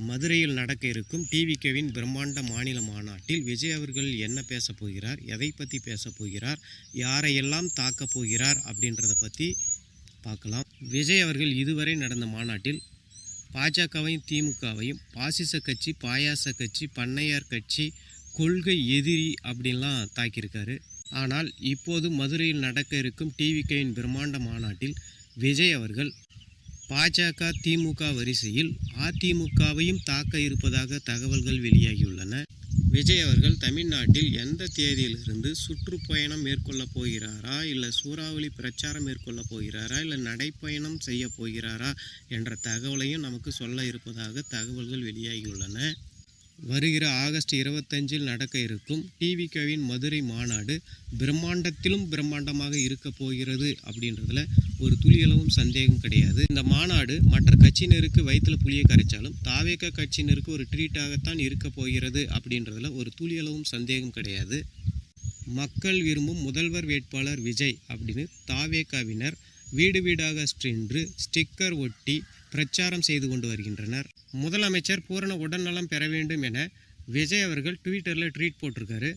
மதுரையில் நடக்க இருக்கும் டிவிகேவின் பிரம்மாண்ட மாநில மாநாட்டில் விஜய் அவர்கள் என்ன பேசப் போகிறார், எதை பற்றி பேசப் போகிறார், யாரையெல்லாம் தாக்கப் போகிறார் அப்படின்றத பற்றி பார்க்கலாம். விஜய் அவர்கள் இதுவரை நடந்த மாநாட்டில் பாஜகவையும் திமுகவையும் பாசிச கட்சி, பாயாச கட்சி, பண்ணையார் கட்சி, கொள்கை எதிரி அப்படின்லாம் தாக்கியிருக்காரு. ஆனால் இப்போது மதுரையில் நடக்க இருக்கும் டிவிகேவின் பிரம்மாண்ட மாநாட்டில் விஜய் அவர்கள் பாஜக திமுக வரிசையில் அதிமுகவையும் தாக்க இருப்பதாக தகவல்கள் வெளியாகியுள்ளன. விஜய் அவர்கள் தமிழ்நாட்டில் எந்த தேதியிலிருந்து சுற்றுப்பயணம் மேற்கொள்ள போகிறாரா, இல்லை சூறாவளி பிரச்சாரம் மேற்கொள்ள போகிறாரா, இல்லை நடைப்பயணம் செய்ய போகிறாரா என்ற தகவலையும் நமக்கு சொல்ல இருப்பதாக தகவல்கள் வெளியாகியுள்ளன. வருகிற ஆகஸ்ட் 25 நடக்க இருக்கும் டிவிகேவின் மதுரை மாநாடு பிரம்மாண்டத்திலும் பிரம்மாண்டமாக இருக்க போகிறது அப்படின்றதுல ஒரு துளியளவும் சந்தேகம் கிடையாது. இந்த மாநாடு மற்ற கட்சியினருக்கு வயிற்றுல புளியை கரைச்சாலும் தாவேக கட்சியினருக்கு ஒரு ட்ரீட்டாகத்தான் இருக்க போகிறது அப்படின்றதுல ஒரு துளியளவும் சந்தேகம் கிடையாது. மக்கள் விரும்பும் முதல்வர் வேட்பாளர் விஜய் அப்படின்னு தாவேகாவினர் வீடு வீடாக சென்று ஸ்டிக்கர் ஒட்டி பிரச்சாரம் செய்து கொண்டு வருகின்றனர். முதலமைச்சர் பூரண உடல்நலம் பெற வேண்டும் என விஜய் அவர்கள் ட்விட்டரில் ட்வீட் போட்டிருக்காரு.